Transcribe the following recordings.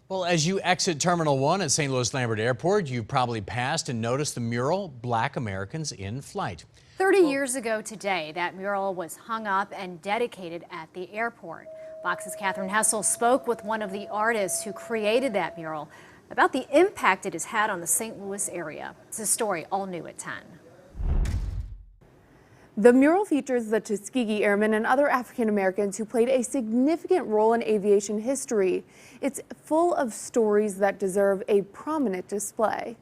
Well, as you exit Terminal 1 at St. Louis-Lambert Airport, you've probably passed and noticed the mural, Black Americans in Flight. 30 years ago today, that mural was hung up and dedicated at the airport. Fox's Catherine Hessel spoke with one of the artists who created that mural about the impact it has had on the St. Louis area. It's a story all new at 10. The mural features the Tuskegee Airmen and other African Americans who played a significant role in aviation history. It's full of stories that deserve a prominent display.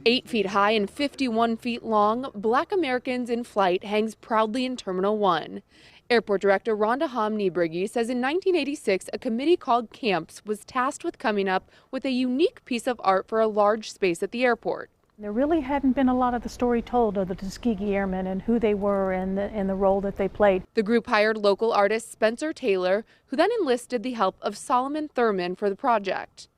8 feet high and 51 feet long, Black Americans in Flight hangs proudly in Terminal 1. Airport Director Rhonda Niebrigge says in 1986, a committee called Camps was tasked with coming up with a unique piece of art for a large space at the airport. There really hadn't been a lot of the story told of the Tuskegee Airmen and who they were and the role that they played. The group hired local artist Spencer Taylor, who then enlisted the help of Solomon Thurman for the project.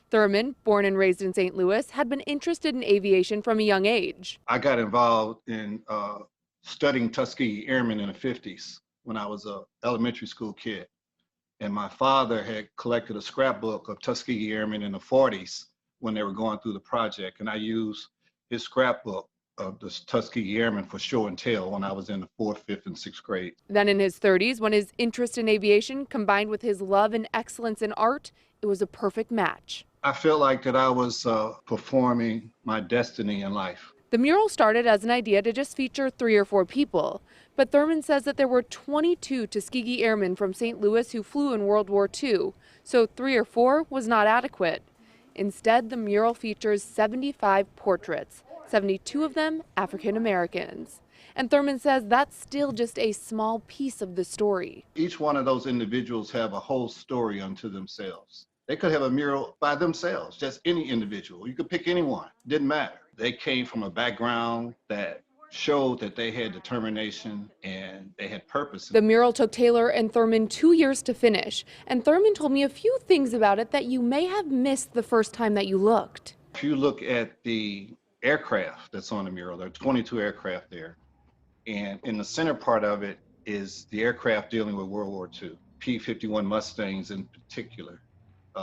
Thurman, born and raised in St. Louis, had been interested in aviation from a young age. I got involved in studying Tuskegee Airmen in the 50s when I was an elementary school kid. And my father had collected a scrapbook of Tuskegee Airmen in the 40s when they were going through the project. And I used his scrapbook of the Tuskegee Airmen for show and tell when I was in the 4th, 5th, and 6th grade. Then in his 30s, when his interest in aviation combined with his love and excellence in art, it was a perfect match. I felt like that I was performing my destiny in life. The mural started as an idea to just feature 3 or 4 people, but Thurman says that there were 22 Tuskegee Airmen from St. Louis who flew in World War II, so 3 or 4 was not adequate. Instead, the mural features 75 portraits, 72 of them African Americans. And Thurman says that's still just a small piece of the story. Each one of those individuals have a whole story unto themselves. They could have a mural by themselves, just any individual. You could pick anyone, didn't matter. They came from a background that showed that they had determination and they had purpose. The mural took Taylor and Thurman 2 years to finish, and Thurman told me a few things about it that you may have missed the first time that you looked. If you look at the aircraft that's on the mural, there are 22 aircraft there, and in the center part of it is the aircraft dealing with World War II, P-51 Mustangs in particular.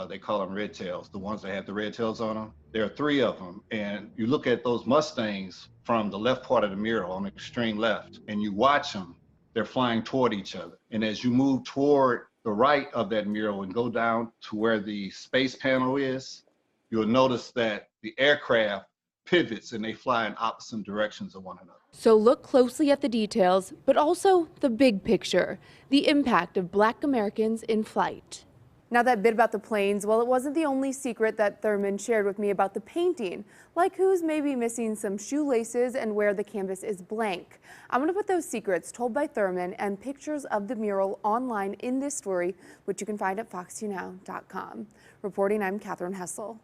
They call them red tails, the ones that have the red tails on them. There are 3 of them, and you look at those Mustangs from the left part of the mural on the extreme left, and you watch them, they're flying toward each other. And as you move toward the right of that mural and go down to where the space panel is, you'll notice that the aircraft pivots and they fly in opposite directions of one another. So look closely at the details, but also the big picture, the impact of Black Americans in Flight. Now that bit about the planes, well, it wasn't the only secret that Thurman shared with me about the painting, like who's maybe missing some shoelaces and where the canvas is blank. I'm going to put those secrets told by Thurman and pictures of the mural online in this story, which you can find at foxtwonow.com. Reporting, I'm Catherine Hessel.